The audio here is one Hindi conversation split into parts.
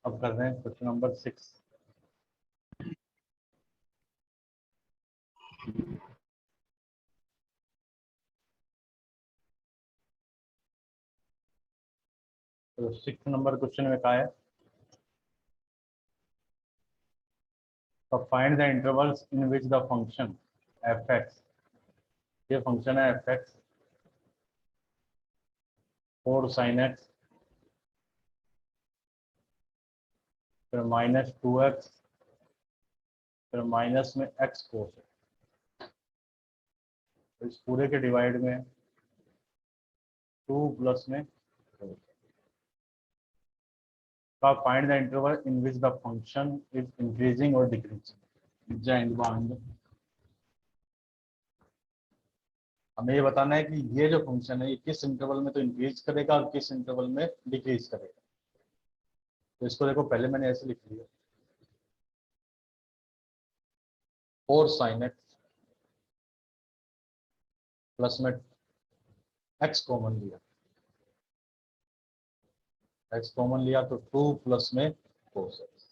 अब कर रहे हैं क्वेश्चन नंबर 6। तो 6 नंबर क्वेश्चन में कहा है तो find the intervals in which the function f x, ये फंक्शन है एफ एक्स 4 sin x फिर -2x फिर माइनस में x कोस है, तो इस पूरे के डिवाइड में 2 प्लस में find the interval in which the function is increasing और डिक्रीजिंग। जैन बांड हमें ये बताना है कि ये जो फंक्शन है ये किस इंटरवल में तो इंक्रीज करेगा और किस इंटरवल में डिक्रीज करेगा। तो इसको देखो पहले मैंने ऐसे लिख लिया 4 sin x प्लस में x कॉमन लिया, x कॉमन लिया तो 2 प्लस में cos x,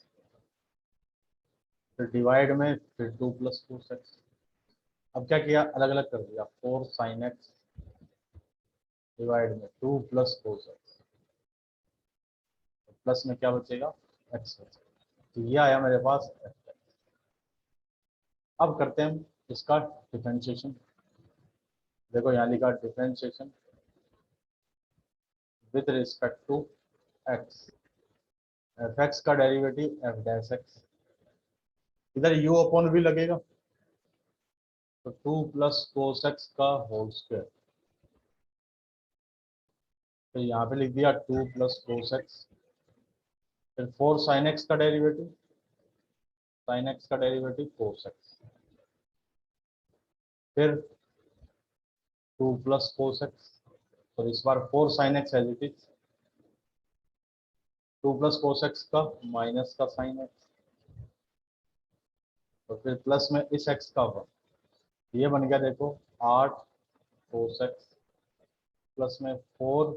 फिर डिवाइड में फिर 2 प्लस cos x। अब क्या किया, अलग अलग कर दिया 4 sin x डिवाइड में 2 प्लस cos x, प्लस में क्या बचेगा x बचेगा। तो ये आया मेरे पास f। अब करते हैं इसका डिफरेंशिएशन। देखो यहाँ लिखा differentiation with respect to x, F X का डेरिवेटिव एफ डैश एक्स, इधर u अपॉन v लगेगा तो 2 प्लस कोस एक्स का होल स्क्वायर, तो यहाँ पे लिख दिया 2 प्लस कोस एक्स, फिर 4 साइन एक्स का डेरिवेटिव, साइन एक्स का डेरिवेटिव कोस एक्स, फिर 2 प्लस कोस एक्स, और इस बार 4 sine X as it is, 2 plus cos x का माइनस का साइन एक्स, और फिर प्लस में इस एक्स का 1, ये बन गया देखो 8 कोस एक्स प्लस में 4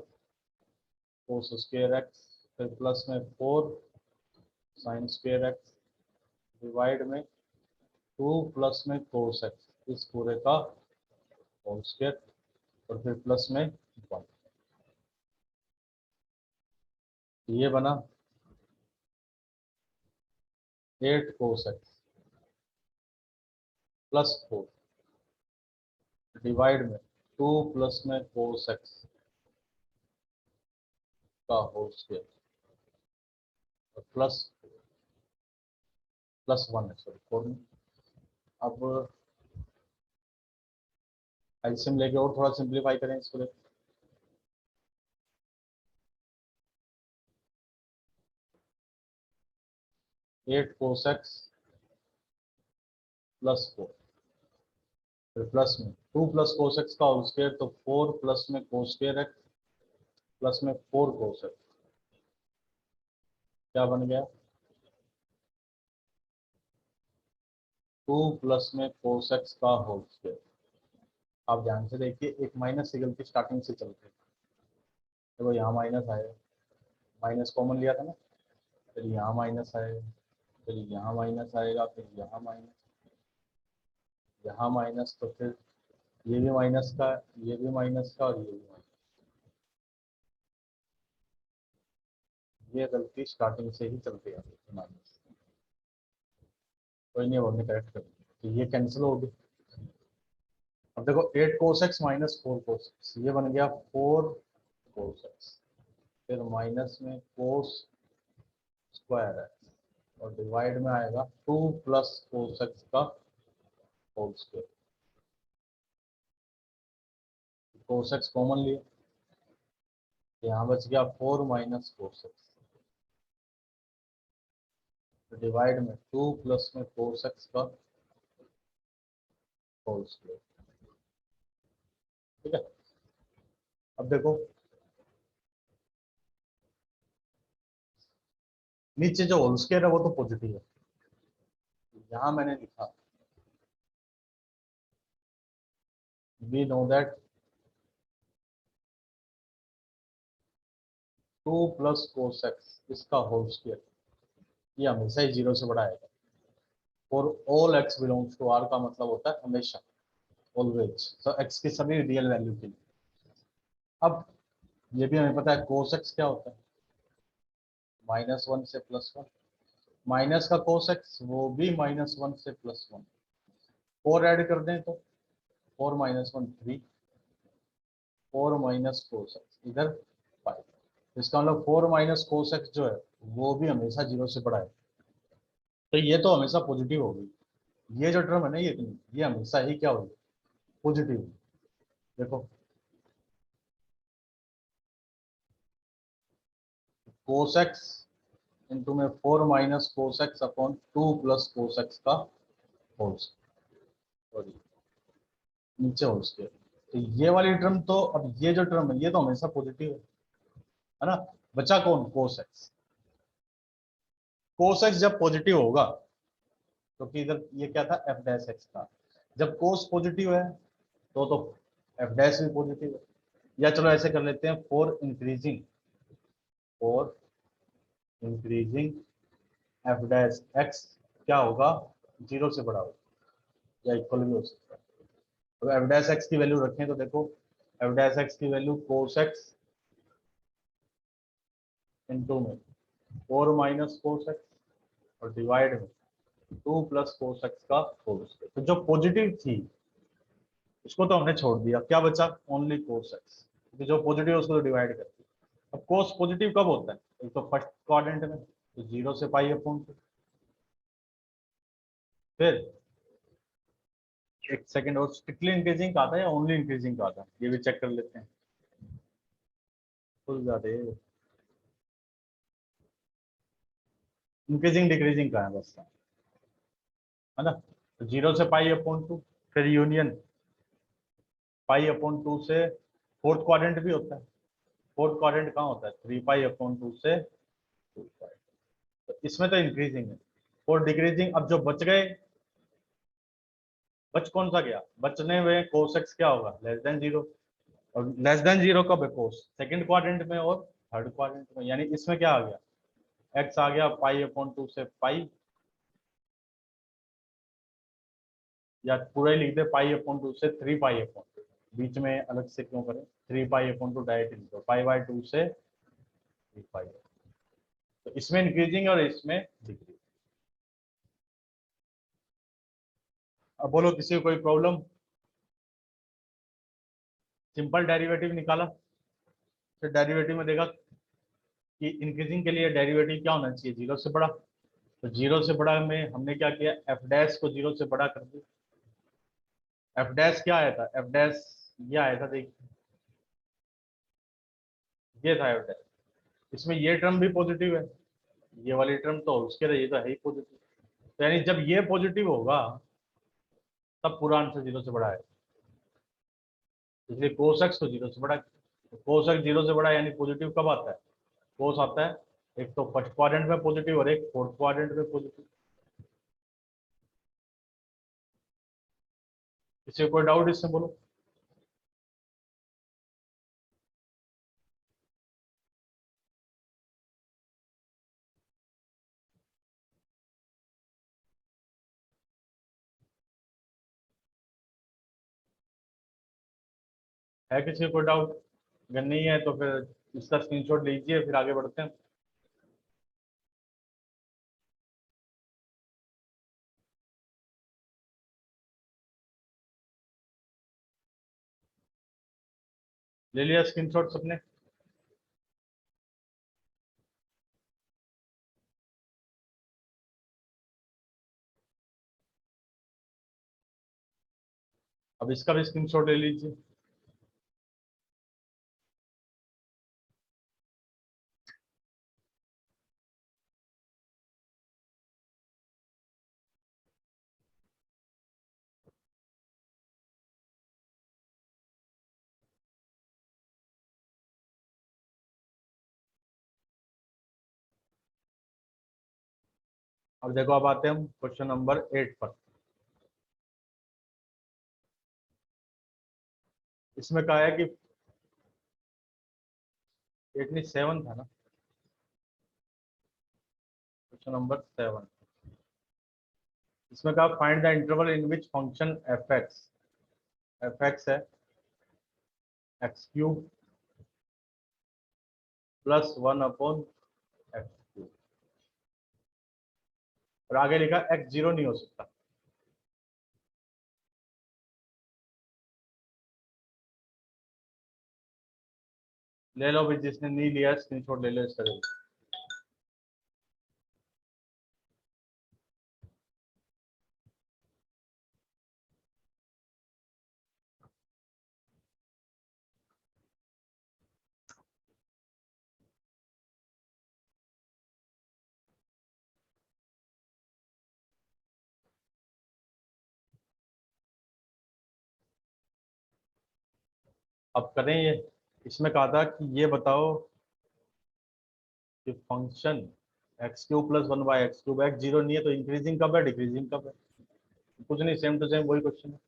कोस स्क्वायर एक्स, फिर प्लस में 4 साइन स्क्वायर एक्स डिवाइड में 2 प्लस में कोस एक्स, इस पूरे का होल स्क्वायर, और फिर प्लस में 1, ये बना 8 कोस एक्स प्लस 4 डिवाइड में 2 प्लस में कोस एक्स का होल स्क्वायर, और प्लस 1 है, सॉरी 4 में। अब एलसीएम लेके और थोड़ा सिंप्लीफाई करें इसको, 8 कोस एक्स प्लस 4, फिर प्लस में 2 प्लस कोस एक्स का होल स्क्वायर, तो 4 प्लस में कोस स्क्वायर एक्स प्लस में 4 कोस एक्स, क्या बन गया 2 प्लस में कोस एक्स का होल स्क्वायर। आप ध्यान से देखिए, एक माइनस से गलती स्टार्टिंग से चलते, देखो यहाँ माइनस आएगा, माइनस कॉमन लिया था ना, फिर यहाँ माइनस आएगा, फिर यहाँ माइनस आएगा, फिर यहाँ माइनस, तो फिर ये भी माइनस का, ये भी माइनस का, और ये भी माइनस। ये गलती स्टार्टिंग से ही चलती आती है माइनस, कोई नहीं, वो हमने करेक्ट कर दिया, तो ये कैंसिल हो गई। अब देखो 8 cos x minus 4 cos x, ये बन गया 4 कोस एक्स, फिर माइनस में कोस स्क्वायर एक्स, और डिवाइड में आएगा 2 प्लस कोस एक्स का whole square, cos x common लिया, यहाँ बच गया 4 माइनस कोस एक्स, तो डिवाइड में 2 प्लस में कोस एक्स का होल स्क्वायर। ठीक है, अब देखो नीचे जो होल स्क्वायर है वो तो पॉजिटिव है, यहाँ मैंने लिखा we know that 2 plus cos x इसका होल स्क्वायर ये हमेशा ही 0 से बड़ा आएगा। For all x belongs to r का मतलब होता है हमेशा, ऑलवेज, तो x की सभी रियल वैल्यू के लिए। अब ये भी हमें पता है cos x क्या होता है, -1 से +1, माइनस का cos x वो भी -1 से +1, 4 ऐड कर दें तो 4 - 1 3, 4 माइनस cos x इधर 5। इसका मतलब 4 माइनस cos x जो है वो भी हमेशा 0 से बड़ा है, तो ये तो हमेशा पॉजिटिव होगी। ये जो टर्म है ना ये हमेशा ही क्या होगी, पॉजिटिव। देखो cos x इंटू में 4 minus cos x upon 2 plus cos x का होल, सॉरी नीचे होल स्क्वायर। तो ये वाली टर्म तो, अब ये जो टर्म है ये तो हमेशा पॉजिटिव है ना। बचा कौन, cos x। cos x जब पॉजिटिव होगा, क्योंकि इधर ये क्या था f डैश x था, जब cos पॉजिटिव है तो f डैश भी पॉजिटिव है। या चलो ऐसे कर लेते हैं, for increasing f dash x क्या होगा, 0 से बड़ा होगा या इक्वल भी हो सकता है। तो f डैश x की वैल्यू रखें तो देखो f डैश x की वैल्यू cos x इंटू में 4 माइनस cos x और डिवाइड में 2 प्लस cos x का होल स्क्वायर। तो जो पॉजिटिव थी उसको तो हमने छोड़ दिया, क्या बचा, ओनली cos x, क्योंकि जो पॉजिटिव है उसको तो डिवाइड कर दिया। अब cos पॉजिटिव कब होता है, एक तो फर्स्ट क्वाड्रेंट में, तो 0 से पाई अपॉन 2। फिर एक सेकंड, और स्ट्रिक्टली इंक्रीजिंग का आता है या ओनली इंक्रीजिंग का आता है, ये भी चेक कर लेते हैं। भूल जाते हैं, इंक्रीजिंग डिक्रीजिंग का है बस, है ना। तो 0 से पाई अपॉन 2, फिर यूनियन पाई अपॉन 2 से फोर्थ क्वाड्रेंट भी होता है। फोर्थ क्वाड्रेंट कहाँ होता है, 3 पाई अपॉन 2 से 2 पाई। तो इसमें तो इंक्रीजिंग है। और डिक्रीजिंग, अब जो बच गए, बच कौन सा गया, बचने में cos x क्या होगा, लेस देन 0। और लेस देन 0 कब है, cos सेकंड क्वाड्रेंट में और थर्ड क्वाड्रेंट में, यानी इसमें क्या आ गया, x आ गया पाई अपॉन 2 से पाई, या पूरा ही लिख दे पाई अपॉन 2 से 3 पाई अपॉन 2, बीच में अलग से क्यों करें, 3 पाई अपॉन 2 डायरेक्ट लिखो, पाई बाय 2 से 3 पाई। तो इसमें इंक्रीजिंग और इसमें डिक्रीजिंग। अब बोलो किसी को कोई प्रॉब्लम, सिंपल डेरिवेटिव निकाला, फिर डेरिवेटिव में देखा कि इंक्रीजिंग के लिए डेरिवेटिव क्या होना चाहिए, 0 से बड़ा। तो 0 से बड़ा में हमने क्या किया, एफ डैश को 0 से बड़ा कर दिया। एफ डैश क्या आया था, एफ डैश ये आया था, देखिए ये था एफ डैश। इसमें ये टर्म भी पॉजिटिव है, ये वाली टर्म तो उसके लिए ये तो है ही पॉजिटिव। तो यानी जब ये पॉजिटिव होगा तब पूरा आंसर 0 से बड़ा है, इसलिए कोस एक्स तो 0 से बड़ा है। तो कोस एक्स 0 से बड़ा है, यानी पॉजिटिव कब आता है, कोस आता है एक तो फर्स्ट क्वाड्रेंट में पॉजिटिव और एक फोर्थ क्वाड्रेंट में पॉजिटिव। किसी को कोई डाउट इससे बोलो। है किसी को कोई डाउट, अगर नहीं है तो फिर इसका स्क्रीनशॉट लीजिए, फिर आगे बढ़ते हैं। ले लिया स्क्रीनशॉट सबने। अब इसका भी स्क्रीनशॉट ले लीजिए। अब देखो, अब आते हैं हम क्वेश्चन नंबर 8 पर। इसमें कहा है कि 8 नहीं 7 था ना, क्वेश्चन नंबर 7। इसमें कहा find the interval in which function f x है x cube plus 1/x cube, और आगे लिखा x 0 नहीं हो सकता। ले लो भाई, जिसने नहीं लिया स्क्रीनशॉट ले लो इस तरह। अब करें ये। इसमें कहा था कि ये बताओ कि function x cube plus 1/x cube, x 0 नहीं है तो इंक्रीजिंग कब है डिक्रीजिंग कब है? कुछ नहीं, सेम टू सेम वही क्वेश्चन है।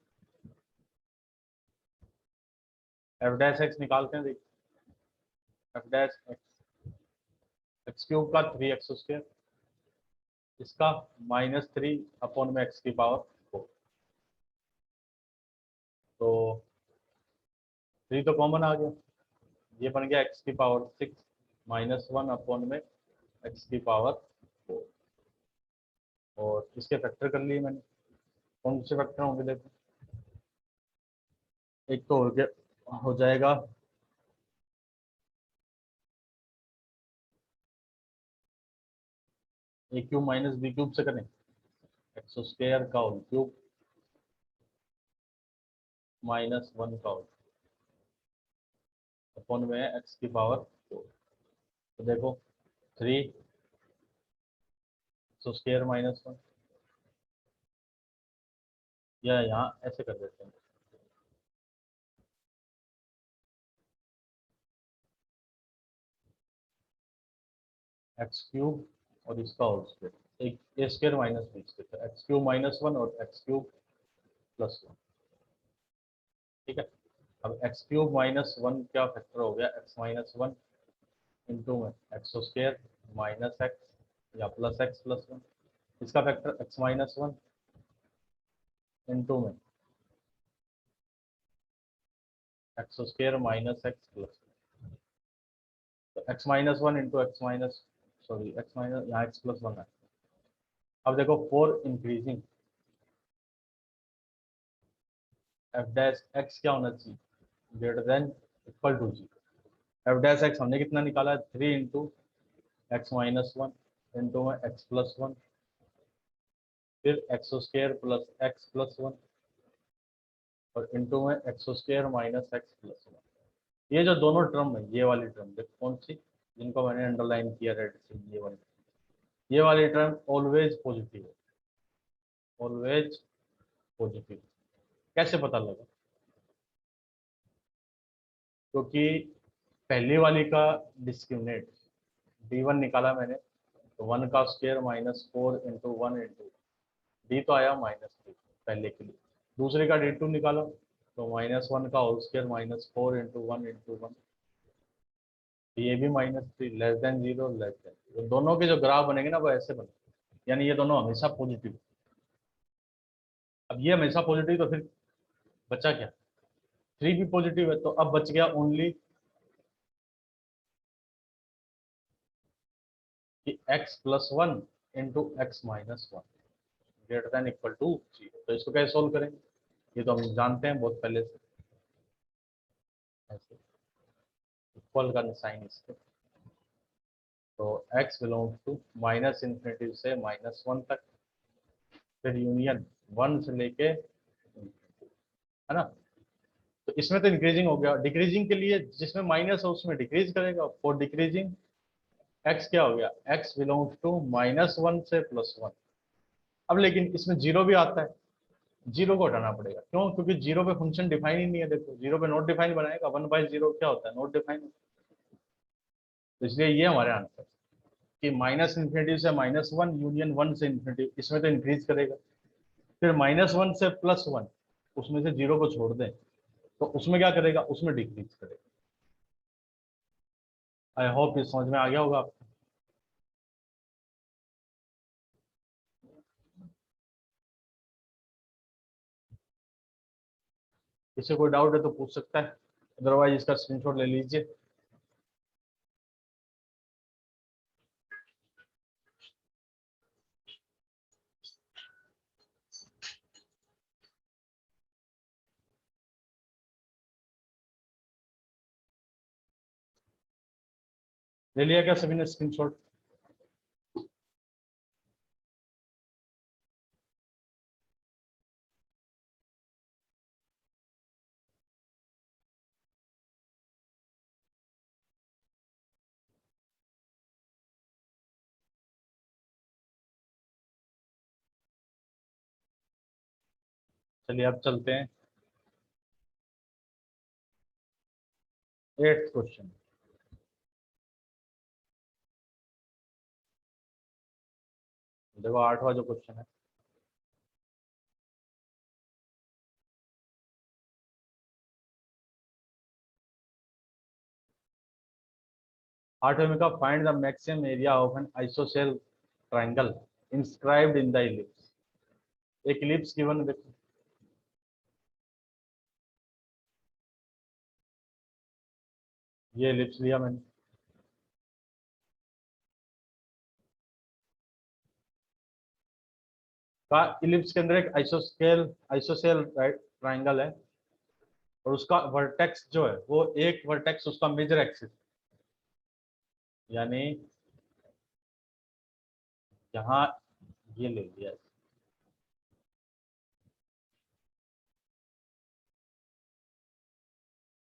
एफ डैश एक्स निकालते हैं, देखिए F dash x, x cube का 3x², इसका -3 में x की पावर 4, तो 3 तो कॉमन आ गया, ये बन गया x की पावर 6 -1 में x की पावर 4, और इसके फैक्टर कर लिए मैंने। कौन से फैक्टर होंगे देखो, एक तो हो गया, हो जाएगा ए क्यूब माइनस बी क्यूब से करें, x² का होल क्यूब -1 का होल अपॉन में x की पावर 4, तो देखो 3 x² -1, या यहाँ ऐसे कर देते हैं, x³ और इसका होल स्क्वायर, एक a² माइनस b², x³ -1 और x³ +1, ठीक है। अब x³ -1 क्या फैक्टर हो गया, x -1 इंटू में x² -x या +x+1, इसका फैक्टर x -1 इंटू में x² -x+, तो x -1 into x minus, sorry x minus, यहाँ x+1 है। अब देखो 4 इंक्रीजिंग, एफ डैश एक्स क्या होना चाहिए, greater than equal to 0। F dash x हमने कितना निकाला है, 3 इंटू एक्स -1 इंटू में x+1, फिर x² +x+1 और इंटू में x² -x+1। ये जो दोनों टर्म है, ये वाली टर्म देखो कौन सी, जिनको मैंने अंडरलाइन किया रेड से, ये वाली टर्म ऑलवेज पॉजिटिव है, ऑलवेज पॉजिटिव। कैसे पता लगा, क्योंकि पहली वाली का डिस्क्रिमिनेट d1 निकाला मैंने, तो 1 का स्क्वायर -4 इंटू 1 इंटू डी तो आया -3 पहले के लिए। दूसरे का d2 निकाला, तो -1 का होल स्क्वायर -4 इंटू 1 इंटू 1, ये भी -3, लेस देन 0 लेस देन, तो दोनों के जो ग्राफ बनेंगे ना वो ऐसे बनेंगे, यानी ये दोनों हमेशा पॉजिटिव। अब ये हमेशा पॉजिटिव, तो फिर बचा क्या, 3 भी पॉजिटिव है, तो अब बच गया ओनली कि x+1 into x -1 greater than equal to 0। तो इसको कैसे सोल्व करेंगे, ये तो हम जानते हैं बहुत पहले से, ऐसे इक्वल का साइन इसके, तो x बिलोंग्स टू -∞ से -1 तक, फिर यूनियन 1 से लेके, है ना। तो इसमें तो इंक्रीजिंग हो गया, डिक्रीजिंग के लिए जिसमें माइनस है उसमें डिक्रीज करेगा, फॉर डिक्रीजिंग x क्या हो गया, x बिलोंग्स टू -1 से +1। अब लेकिन इसमें 0 भी आता है, 0 को हटाना पड़ेगा, क्यों, क्योंकि 0 पे फंक्शन डिफाइन ही नहीं है, देखो 0 पे नॉट डिफाइन बनाएगा, 1/0 क्या होता है, नॉट डिफाइन, तो इसलिए ये हमारे आंसर कि -∞ से -1 यूनियन 1 से इन्फिनिटी, इसमें तो इंक्रीज करेगा, फिर -1 से +1, उसमें से 0 को छोड़ दें तो उसमें क्या करेगा, उसमें डिक्रीज करेगा। आई होप ये समझ में आ गया होगा आपको। किसी कोई डाउट है तो पूछ सकता है, अदरवाइज इसका स्क्रीनशॉट ले लीजिए। ले लिया क्या सभी ने स्क्रीनशॉट? चलिए अब चलते हैं 8th क्वेश्चन। देखो 8वां जो क्वेश्चन है, आठवें में का find the maximum area of an isosceles triangle inscribed in the ellipse. एक इलिप्स गिवन, देखो ये इलिप्स लिया मैंने, का इलिप्स के अंदर एक आइसोसेल ट्रायंगल है, और उसका वर्टेक्स जो है वो एक वर्टेक्स उसका मेजर एक्सिस, यानी यहाँ ये ले लिया।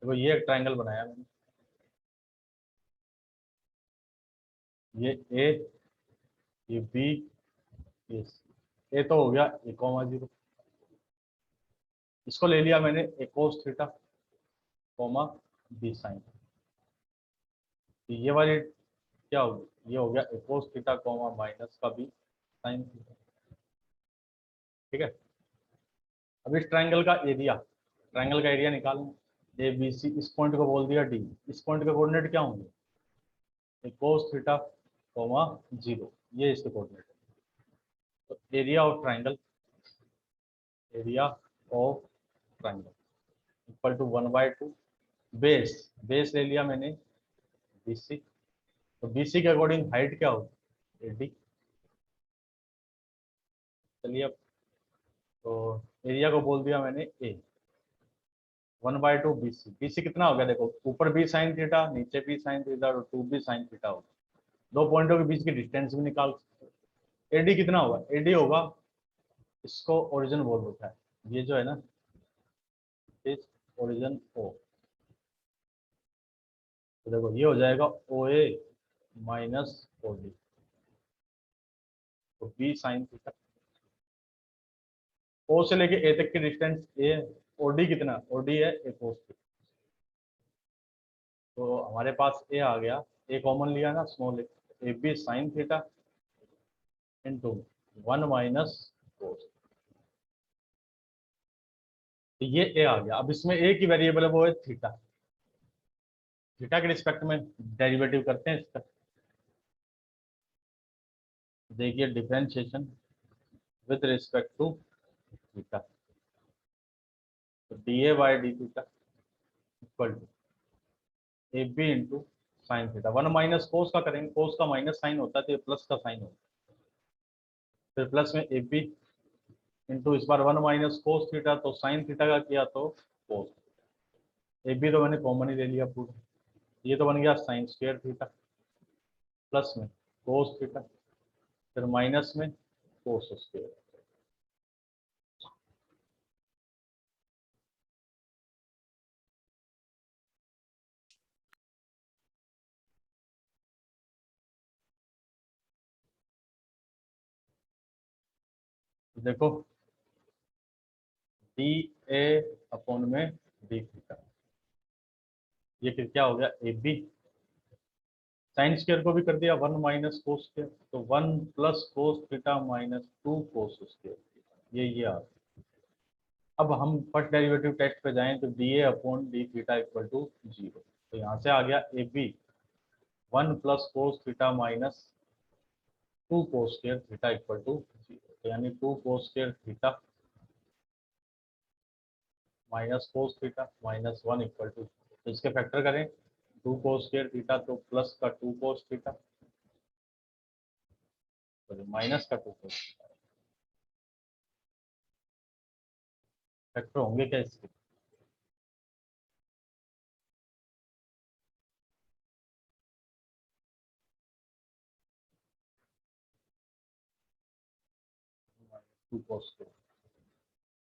देखो ये एक ट्रायंगल बनाया मैंने, ये ए, ये बी, ये सी। ए तो हो गया ए कॉमा 0, इसको ले लिया मैंने a cos theta comma b sine. ये वाली क्या होगी, ये हो गया a cos theta comma minus का बी साइन थीटा। ठीक है, अब इस ट्रायंगल का एरिया, ट्रायंगल का एरिया निकालना। ए बी सी, इस पॉइंट को बोल दिया डी, इस पॉइंट के कोऑर्डिनेट क्या होंगे, ए कोस थीटा कॉमा 0, ये इसके कोऑर्डिनेट है। तो area of triangle, area of triangle equal to 1/2 base, base ले लिया मैंने BC। तो BC के अकॉर्डिंग हाइट क्या होगी, AD। चलिए अब, तो एरिया को बोल दिया मैंने A, 1/2 BC। BC कितना हो गया, देखो ऊपर B साइन थीटा, नीचे B साइन थीटा, और 2B साइन थीटा होगा। दो पॉइंटों के बीच की डिस्टेंस भी निकाल सकते हो। AD कितना होगा, AD होगा, इसको ओरिजिन बोल देता है, ये जो है ना, इस ओरिजिन O। तो देखो ये हो जाएगा OA माइनस OD, तो B साइन थीटा। O से लेके A तक की डिस्टेंस A है, OD कितना, OD है A कोस थीटा। तो हमारे पास ए आ गया, ए कॉमन लिया ना, small a b sine theta into 1 minus cos. तो ये ए आ गया। अब इसमें ए की वेरिएबल है वो है थीटा, थीटा के रिस्पेक्ट में डेरिवेटिव करते हैं इसका। देखिए differentiation with respect to theta, तो d a by d theta equal to a b into sine theta. 1 minus cos का करेंगे, कोस का माइनस साइन होता है तो ये प्लस का साइन होता है, फिर प्लस में ए बी इंटू इस बार 1 माइनस कोस थीटा, तो साइन थीटा का किया तो कोस। ए बी तो मैंने कॉमन ही ले लिया पूरा, ये तो बन गया साइन स्क्वायर थीटा, प्लस में कोस थीटा, फिर माइनस में कोस स्क्वायर। देखो डी ए अपॉन में डी थीटा, ये फिर क्या हो गया ए बी, साइन स्क्वायर को भी कर दिया 1 माइनस कोस स्क्वायर, तो 1 plus cos theta minus 2 cos square, ये आ गया। अब हम फर्स्ट डेरिवेटिव टेस्ट पे जाएं तो d a upon d theta equal to 0। तो यहाँ से आ गया a b 1 plus cos theta minus 2 cos square theta equal to 0, तो यानी 2 cos square theta minus cos theta minus 1 equal to, तो इसके फैक्टर करें 2 कोस स्क्वायर थीटा तो प्लस का 2 कोस थीटा, तो माइनस का 2 कोस, फैक्टर होंगे क्या इसके? टू कोस स्क्वायर,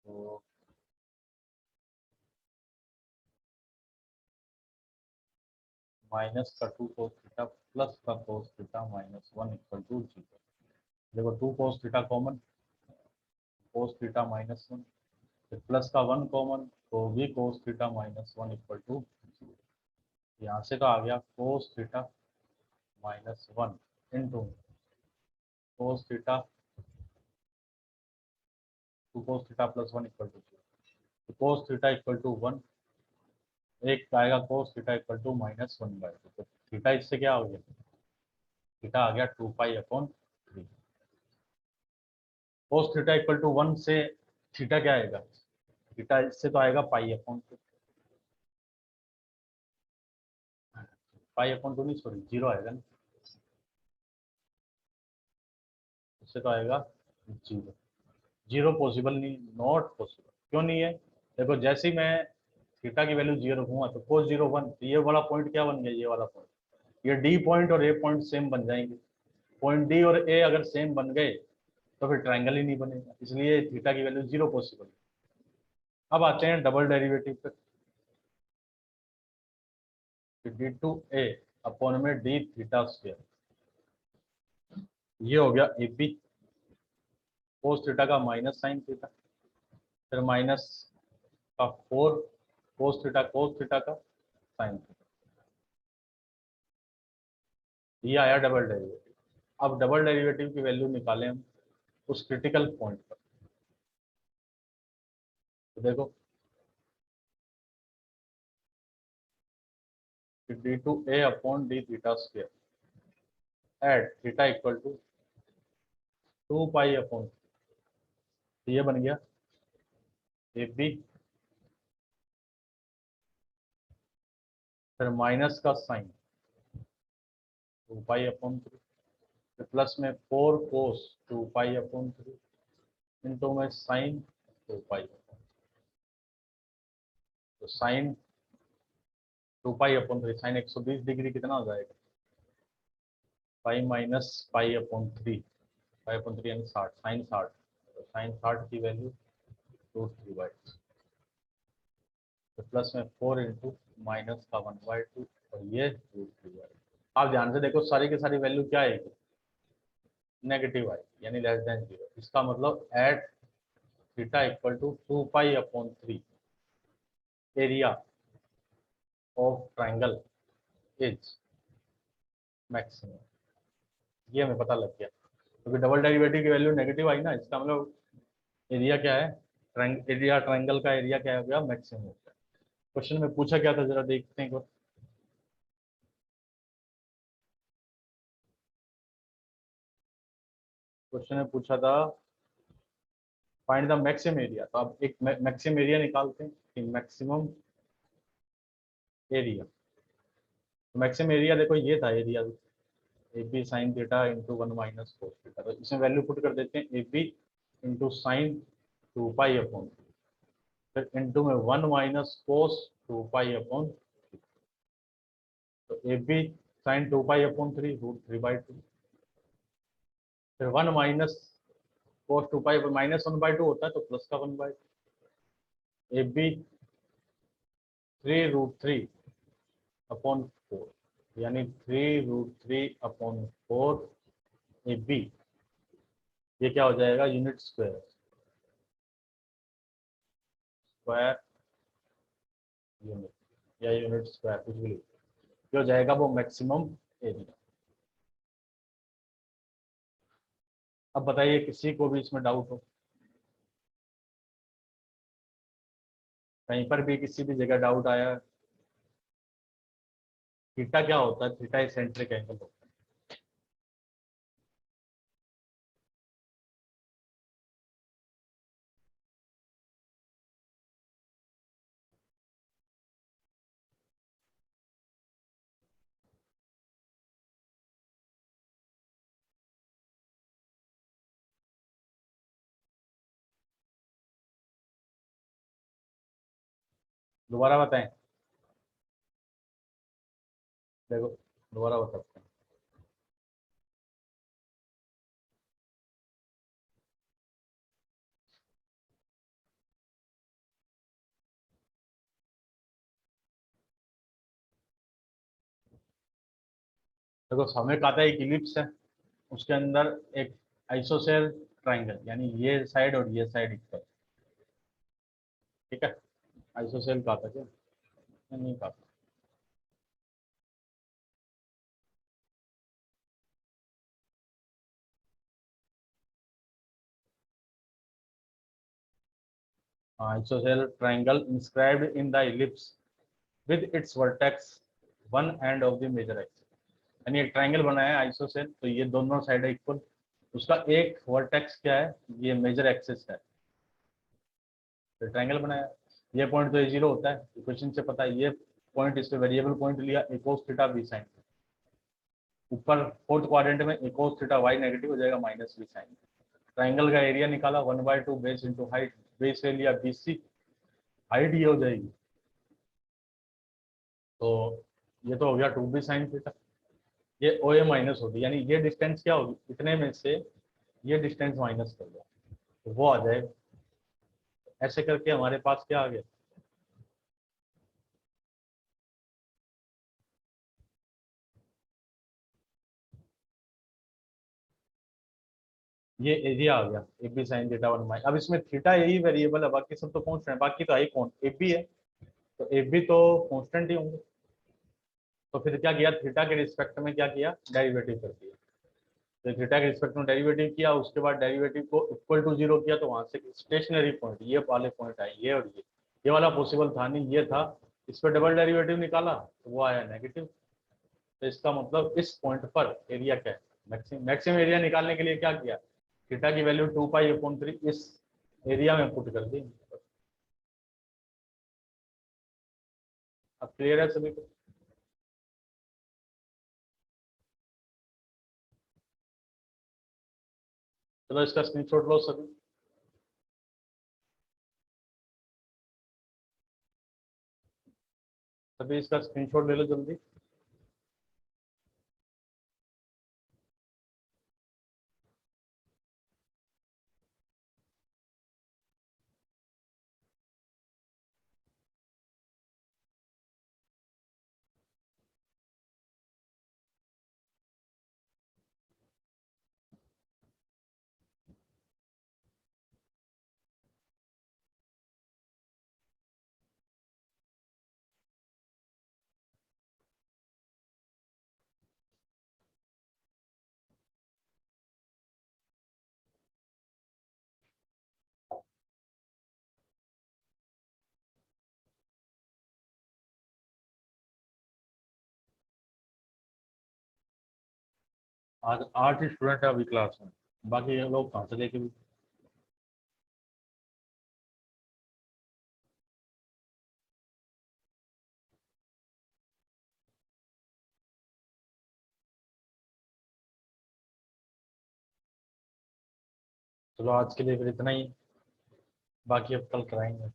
तो माइनस का 2 कोस थीटा प्लस का cos theta minus 1 equal to 0। देखो 2 cos theta common, cos theta minus 1, फिर प्लस का 1 कॉमन, तो भी cos theta minus 1 equal to, यहाँ से तो आ गया cos theta minus 1 into cos theta, 2 cos theta plus 1 equal to 0, तो कोस थीटा इक्वल टू 1, एक आएगा cos theta equal to minus 1/2, तो थीटा इससे क्या हो गया, थीटा आ गया 2 pi upon 3। Cos theta equal to 1 से थीटा क्या आएगा, थीटा इससे तो आएगा पाई अपॉन 2, पाई अपॉन 2 नहीं सॉरी 0 आएगा ना, इससे तो आएगा 0। 0 पॉसिबल नहीं, नॉट पॉसिबल, क्यों नहीं है? देखो जैसे ही मैं थीटा की वैल्यू 0 रखूंगा तो कोस 0 1, तो ये वाला पॉइंट क्या बन गया, ये वाला पॉइंट, ये डी पॉइंट और ए पॉइंट सेम बन जाएंगे, पॉइंट डी और ए अगर सेम बन गए तो फिर ट्रायंगल ही नहीं बनेगा, इसलिए थीटा की वैल्यू 0 पॉसिबल। अब आते हैं डबल डेरिवेटिव पे, डी टू ए अपॉन में डी थीटा स्क्वायर, ये हो गया ए पी कोस थीटा का माइनस साइन थीटा, फिर माइनस का 4 कोस थीटा का साइन थीटा, ये आया डबल डेरिवेटिव। अब डबल डेरिवेटिव की वैल्यू निकालें हम उस क्रिटिकल पॉइंट पर, तो देखो d two a upon d theta square at theta equal to 2 pi upon, ये बन गया ए बी, फिर माइनस का साइन 2 पाई अपॉन 3, फिर प्लस में 4 कोस 2 पाई अपॉन 3 इंटू में साइन 2 पाई, तो sine 2 pi upon 3 sine 120 degree कितना हो जाएगा, पाई माइनस पाई अपॉन 3 यानी 60, साइन 60, तो साइन 60 की वैल्यू √3/2, तो प्लस में 4 इंटू माइनस का 1/2 और ये √3/2। आप ध्यान से देखो सारी की सारी वैल्यू क्या आएगी, नेगेटिव आई यानी लेस देन 0, इसका मतलब at theta equal to 2 pi upon 3 area of triangle is maximum, ये हमें पता लग गया क्योंकि डबल डेरिवेटिव की वैल्यू नेगेटिव आई ना, इसका मतलब एरिया क्या है, एरिया ट्राइंगल का एरिया क्या हो गया, मैक्सिमम हो गया। क्वेश्चन में पूछा क्या था जरा देखते हैं एक बार। क्वेश्चन में पूछा था फाइंड द मैक्सिमम एरिया, तो अब एक मैक्सिमम एरिया निकालते हैं कि मैक्सिमम एरिया, तो मैक्सिमम एरिया देखो ये था area a b sine theta into 1 minus cos theta, तो इसमें वैल्यू पुट कर देते हैं a b into sine 2 pi upon, फिर इंटू में 1 माइनस कोस 2 पाई अपॉन, तो a b sine 2 pi upon 3 √3/2, फिर 1 माइनस कोस 2 पाई -1/2 होता है तो प्लस का 1/2, ए बी 3√3/4 यानी 3√3/4 ए बी, ये क्या हो जाएगा यूनिट स्क्वायर, स्क्वायर यूनिट या यूनिट स्क्वायर कुछ भी, ये हो जाएगा वो मैक्सिमम एरिया। अब बताइए किसी को भी इसमें डाउट हो, कहीं पर भी किसी भी जगह डाउट आया, थीटा क्या होता है, थीटा एसेंट्रिक एंगल होता है। दोबारा बताएं, देखो दोबारा बताते हैं। देखो हमें कहा था एक इलिप्स है, उसके अंदर एक आइसोसेल ट्राइंगल, यानी ये साइड और ये साइड इक्वल, ठीक है। आइसोसेल कहा था क्या? नहीं कहा था। Isosceles triangle inscribed in the ellipse with its vertex one end of the major axis, यानी एक ट्राइंगल बनाया है आइसोसेल, तो ये दोनों साइड है इक्वल, उसका एक वर्टेक्स क्या है, ये मेजर एक्सिस है, तो ट्राइंगल बनाया। ये पॉइंट तो ए जीरो होता है, इक्वेशन से पता है, ये पॉइंट इस पे वेरिएबल पॉइंट लिया ए कोस थीटा बी साइन, ऊपर फोर्थ क्वाड्रेंट में ए कोस थीटा वाई नेगेटिव हो जाएगा माइनस बी साइन। ट्राइंगल का एरिया निकाला 1/2 बेस इंटू हाइट, बेस ले लिया BC, हाइट ये हो जाएगी, तो ये तो हो गया 2b साइन थीटा। ये ओ ए माइनस होगी, यानी ये डिस्टेंस क्या होगी, इतने में से ये डिस्टेंस माइनस कर दो तो वो आ जाएगा। ऐसे करके हमारे पास क्या आ गया, ये एरिया आ गया ए बी साइन थीटा 1 अब इसमें थीटा यही वेरिएबल है, बाकी सब तो कांस्टेंट है, बाकी तो है कौन, ए बी है, तो ए बी तो कांस्टेंट ही होंगे। तो फिर क्या किया, थीटा के रिस्पेक्ट में क्या किया, डेरिवेटिव कर दिया। तो थीटा के रिस्पेक्ट में डेरिवेटिव किया, उसके बाद डेरिवेटिव को इक्वल टू जीरो किया, तो वहां से स्टेशनरी पॉइंट ये वाले पॉइंट आए, ये और ये वाला पॉसिबल था नहीं, ये था, इस पर डबल डेरिवेटिव निकाला तो वो आया नेगेटिव। तो इसका मतलब इस पॉइंट पर एरिया क्या है, मैक्सिमम। मैक्सिमम एरिया निकालने के लिए क्या किया, थीटा की वैल्यू 2π/3 इस एरिया में पुट कर दी। अब क्लियर है सभी को? चलो इसका स्क्रीनशॉट लो सभी। सभी इसका स्क्रीनशॉट ले लो जल्दी। आज 8 ही स्टूडेंट है अभी क्लास में, बाकी ये लोग कहाँ से लेके भी। चलो आज के लिए फिर इतना ही, बाकी अब कल कराएंगे।